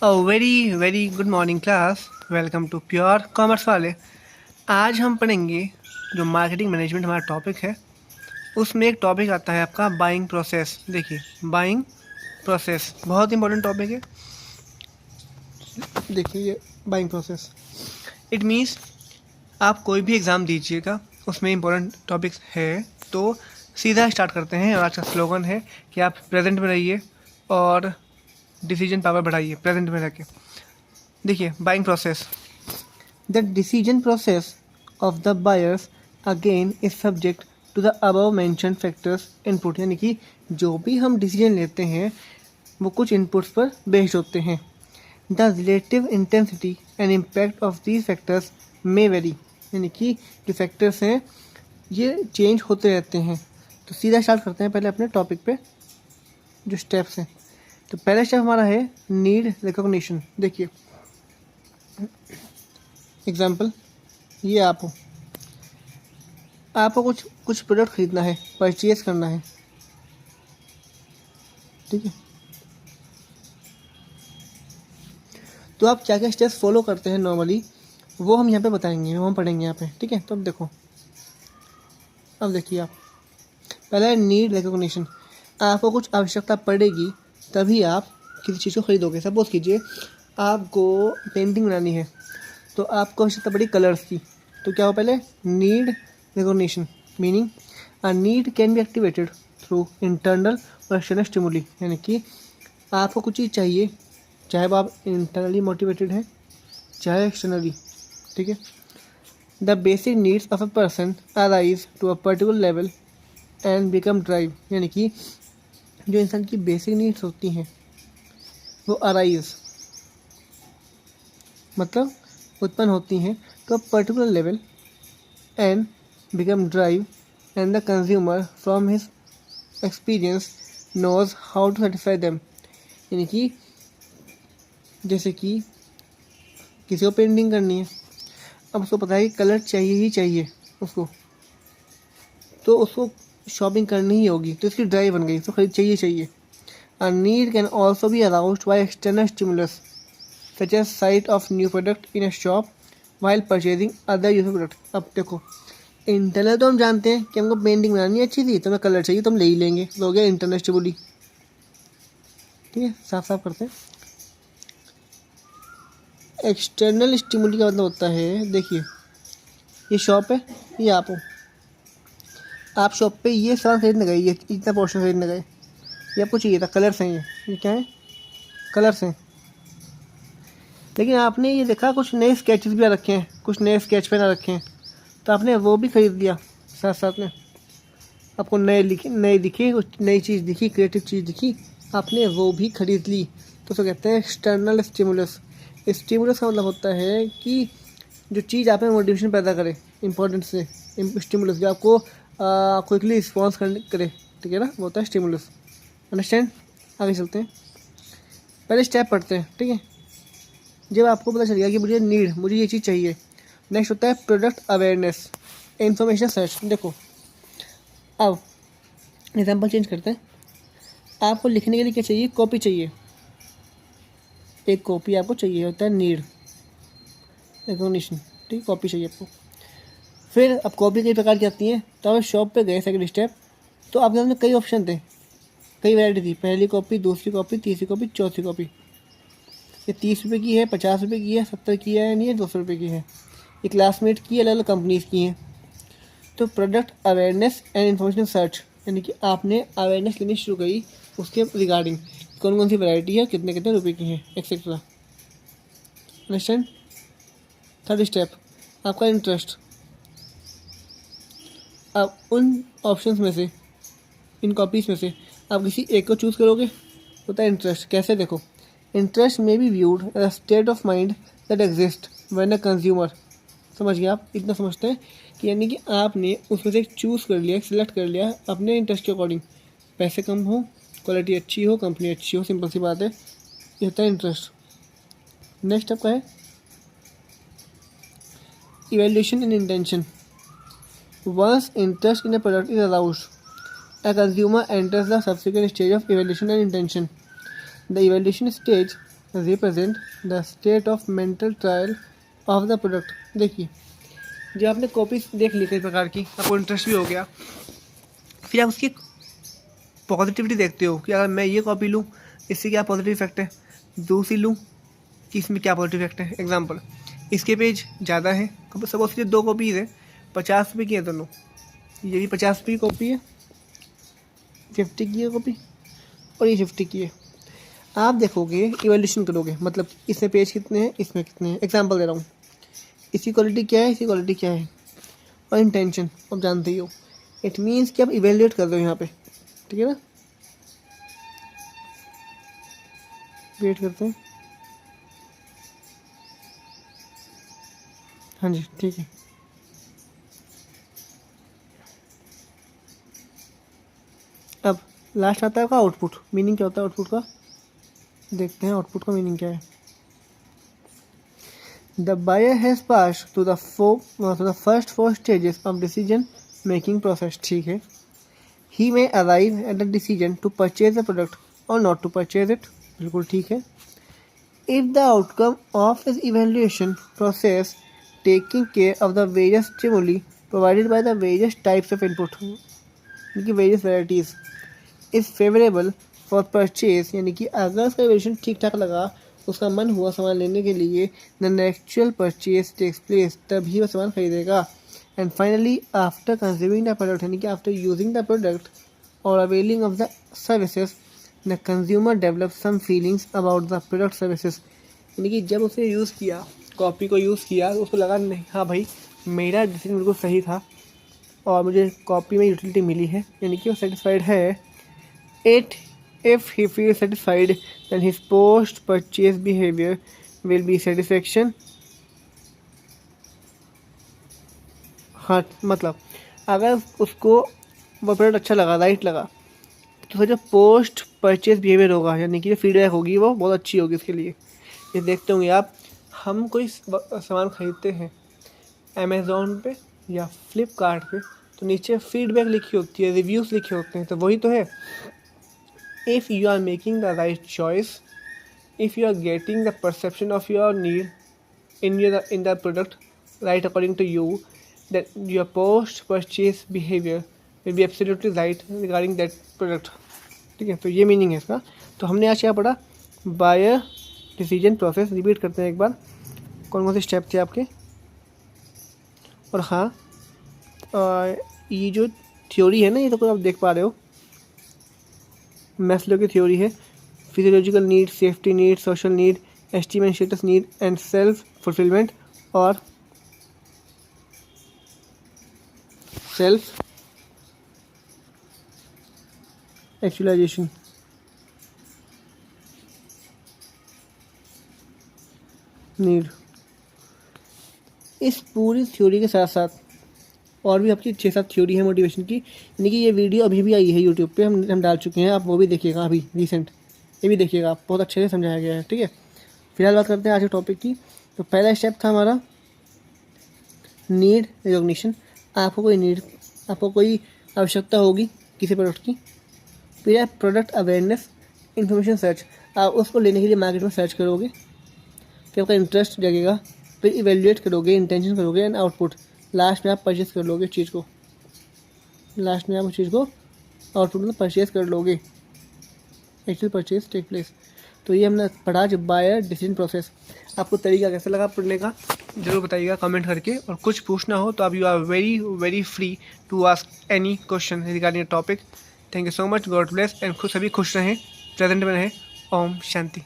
Very very good morning class. Welcome to pure commerce वाले। आज हम पढ़ेंगे जो मार्केटिंग मैनेजमेंट हमारा टॉपिक है, उसमें एक टॉपिक आता है आपका बाइंग प्रोसेस। देखिए, बाइंग प्रोसेस बहुत इंपॉर्टेंट टॉपिक है। देखिए, ये बाइंग प्रोसेस इट मीन्स आप कोई भी एग्ज़ाम दीजिएगा, उसमें इंपॉर्टेंट टॉपिक्स है। तो सीधा स्टार्ट करते हैं। और आज का स्लोगन है कि आप प्रेजेंट में रहिए और डिसीजन पावर बढ़ाइए प्रेजेंट में रह के। देखिए, buying process, the decision process of the buyers again is subject to the above mention factors input. यानी कि जो भी हम डिसीजन लेते हैं वो कुछ इनपुट्स पर बेस्ड होते हैं। The relative intensity and impact of these factors may very. यानी कि जो फैक्टर्स हैं ये चेंज होते रहते हैं। तो सीधा स्टार्ट करते हैं पहले अपने टॉपिक पे जो स्टेप्स हैं। तो पहला स्टेप हमारा है नीड रिकॉग्निशन। देखिए, एग्जाम्पल, ये आपको कुछ प्रोडक्ट खरीदना है, परचेज करना है, ठीक है। तो आप क्या क्या स्टेप्स फॉलो करते हैं नॉर्मली, वो हम यहाँ पे बताएंगे, वो हम पढ़ेंगे यहाँ पे, ठीक है। तो अब देखिए, आप पहला है नीड रिकॉग्निशन। आपको कुछ आवश्यकता पड़ेगी तभी आप किसी चीज़ को खरीदोगे। सपोज कीजिए आपको पेंटिंग बनानी है, तो आपको आवश्यकता पड़ी कलर्स की। तो क्या हो, पहले need recognition, meaning a need can be activated through internal और एक्सटर्नल स्टिमुली। यानी कि आपको कुछ चीज़ चाहिए, चाहे वो आप इंटरनली मोटिवेटेड हैं चाहे एक्सटर्नली, ठीक है। The basic needs of a person arise to a particular level and become drive. यानी कि जो इंसान की बेसिक नीड्स होती हैं वो अराइज मतलब उत्पन्न होती हैं तो particular level and become drive and the consumer from his experience knows how to satisfy them. यानी कि जैसे कि किसी को पेंटिंग करनी है, अब उसको पता है कि कलर चाहिए ही चाहिए उसको, तो उसको शॉपिंग करनी ही होगी, तो इसकी ड्राइव बन गई, तो खरीद चाहिए। A need can also be aroused by external stimulus, such as sight of new product in a shop while purchasing other useful product। अब देखो, इंटरनल तो हम जानते हैं कि हमको पेंटिंग बनानी है अच्छी थी, तो हमें कलर चाहिए तो हम ले ही लेंगे, तो हो गया इंटरनल स्टिमुली, ठीक है। साफ साफ करते हैं। एक्सटर्नल स्टिमुली का मतलब होता है, देखिए ये शॉप है, ये आप शॉप पे ये सामान खरीदने गए, ये इतना पोर्शन खरीदने गए, ये आपको चाहिए था, कलर्स हैं, ये क्या है, कलर्स हैं। लेकिन आपने ये देखा कुछ नए स्केचेस भी आ रखे हैं, कुछ नए स्केच पेन आ रखे हैं, तो आपने वो भी खरीद लिया साथ साथ में। आपको नए दिखे, कुछ नई चीज़ दिखी, क्रिएटिव चीज़ दिखी, आपने वो भी खरीद ली। तो उसको कहते हैं एक्सटर्नल स्टिमुलस। स्टिमुलस का मतलब होता है कि जो चीज़ आप में मोटिवेशन पैदा करे, इंपॉर्टेंट से स्टिमुलस, जो आपको क्विकली रिस्पॉन्स करे, ठीक है ना, वो होता है स्टिमुलस। अंडरस्टैंड। आगे चलते हैं, पहले स्टेप पढ़ते हैं, ठीक है। जब आपको पता चल गया कि मुझे ये चीज़ चाहिए, नेक्स्ट होता है प्रोडक्ट अवेयरनेस, इंफॉर्मेशन सर्च। देखो, अब एग्जांपल चेंज करते हैं। आपको लिखने के लिए क्या चाहिए, कॉपी चाहिए, एक कॉपी आपको चाहिए, होता है नीड रिकॉग्निशन, ठीक, कॉपी चाहिए आपको। फिर अब कॉपी कई प्रकार की आती हैं, तो आप शॉप पे गए, सेकंड स्टेप, तो आपके सामने कई ऑप्शन थे, कई वैरायटी थी, पहली कॉपी, दूसरी कॉपी, तीसरी कॉपी, चौथी कॉपी। ये 30 रुपये की है, 50 रुपये की है, 70 की है, नहीं है 200 रुपये की है। ये क्लासमेट की, अलग अलग कंपनीज़ की हैं। तो product awareness and information search, यानी कि आपने अवेयरनेस लेनी शुरू करी उसके रिगार्डिंग, कौन कौन सी वैरायटी है, कितने कितने रुपए की है, एक्सेट्रा। अंडरस्टैंड। थर्ड स्टेप, आपका इंटरेस्ट। आप उन ऑप्शंस में से, इन कॉपीज़ में से आप किसी एक को चूज़ करोगे, होता है इंटरेस्ट। कैसे, देखो, इंटरेस्ट में be viewed as state of mind that exist when a consumer. समझ गए आप, इतना समझते हैं कि यानी कि आपने उसमें से एक चूज़ कर लिया, सिलेक्ट कर लिया अपने इंटरेस्ट के अकॉर्डिंग, पैसे कम हो, क्वालिटी अच्छी हो, कंपनी अच्छी हो, सिंपल सी बात है, ये होता है इंटरेस्ट। नेक्स्ट आपका है evaluation and intention. Once interest in a product is aroused, a consumer enters the subsequent stage of evaluation and intention. The evaluation stage represent the state of mental trial of the product. देखिए, जब आपने copy देख ली कई प्रकार की, आपको interest भी हो गया, फिर आप उसकी पॉजिटिविटी देखते हो कि अगर मैं ये कॉपी लूँ इससे क्या पॉजिटिव इफेक्ट है, दूसरी लूँ कि इसमें क्या पॉजिटिव इफेक्ट है। एग्जांपल, इसके पेज ज़्यादा है, सपोज ये 2 कॉपीज़ है, 50 रुपये की है दोनों, ये भी 50 रुपये की कॉपी है, 50 की है कॉपी, और ये 50 की है। आप देखोगे, इवैल्यूएशन करोगे, मतलब इसमें पेज कितने हैं, इसमें कितने हैं। एग्जांपल दे रहा हूँ, इसकी क्वालिटी क्या है, इसकी क्वालिटी क्या है, और इंटेंशन आप जानते ही हो। इट मीन्स कि आप इवेल्यूएट कर रहे हो यहाँ पे, ठीक है ना। वेट करते हैं, हाँ जी ठीक है। अब लास्ट आता है आपका आउटपुट। मीनिंग क्या होता है आउटपुट का, देखते हैं आउटपुट का मीनिंग क्या है। The buyer has pass to the first 4 stages of decision making process. ठीक है, he may arrive at the decision to purchase the product और नॉट टू परचेज इट। बिल्कुल ठीक है। If the outcome of is evaluation process taking care of the various stimuli provided by the various types of input, यानी कि various varieties, is favourable for purchase, यानी कि अगर उसका इवेल्यूएशन ठीक ठाक लगा, उसका मन हुआ सामान लेने के लिए, then actual purchase takes place, तभी वो सामान खरीदेगा। And finally after consuming the product, यानी कि आफ्टर यूजिंग द प्रोडक्ट और availing of the services, the consumer develop some feelings about the product services, यानी कि जब उसने यूज़ किया, कॉपी को यूज़ किया, तो उसको लगा नहीं, हाँ भाई मेरा डिसीजन बिल्कुल सही था और मुझे कॉपी में यूटिलिटी मिली है, यानी कि वो सेटिस्फाइड है। If he feels satisfied, then his post-purchase behavior will be satisfaction। हाँ, मतलब अगर उसको वो प्रोडक्ट अच्छा लगा, राइट लगा, तो फिर जो पोस्ट परचेज बिहेवियर होगा, यानी कि जो फीडबैक होगी वो बहुत अच्छी होगी उसके लिए। ये देखते होंगे आप, हम कोई सामान खरीदते हैं अमेज़ॉन पे या फ्लिपकार्ट पे, तो नीचे फीडबैक लिखी होती है, रिव्यूज़ लिखे होते हैं, तो वही तो है। If you are making the right choice, if you are getting the perception of your need in the product right according to you, then your post purchase behavior will be absolutely right regarding that product। ठीक है, तो ये meaning है इसका। तो हमने आज क्या पढ़ा, बायर डिसीजन प्रोसेस। रिपीट करते हैं एक बार, कौन कौन से स्टेप थे आपके। और हाँ, ये जो थ्योरी है ना, ये तो आप देख पा रहे हो, मैस्लो की थ्योरी है। Physiological need, safety need, social need, esteem and status need and self fulfilment और सेल्फ एक्चुअलाइजेशन। नीड। इस पूरी थ्योरी के साथ साथ और भी आपकी 6-7 थ्योरी है मोटिवेशन की, यानी कि ये वीडियो अभी भी आई है यूट्यूब पे, हम डाल चुके हैं, आप वो भी देखिएगा, अभी रिसेंट ये भी देखिएगा, आप बहुत अच्छे से समझाया गया है। ठीक है, फिलहाल बात करते हैं आज के टॉपिक की। तो पहला स्टेप था हमारा नीड रिकॉग्निशन। आपको कोई आवश्यकता होगी किसी प्रोडक्ट की, फिर है प्रोडक्ट अवेयरनेस, इन्फॉर्मेशन सर्च, आप उसको लेने के लिए मार्केट में सर्च करोगे, फिर आपका इंटरेस्ट जगेगा, फिर इवेल्युएट करोगे, इंटेंशन करोगे, एंड आउटपुट, लास्ट में आप परचेज कर लोगे चीज़ को, लास्ट में आप उस चीज़ को आउटपुट में परचेज कर लोगे, एक्चुअल परचेज टेक प्लेस। तो ये हमने पढ़ा जब बायर डिसीजन प्रोसेस। आपको तरीका कैसा लगा पढ़ने का ज़रूर बताइएगा कमेंट करके, और कुछ पूछना हो तो आप you are very very free to ask any question regarding topic. Thank you so much, God bless, and सभी खुश रहें, प्रेजेंट में रहें। ओम शांति।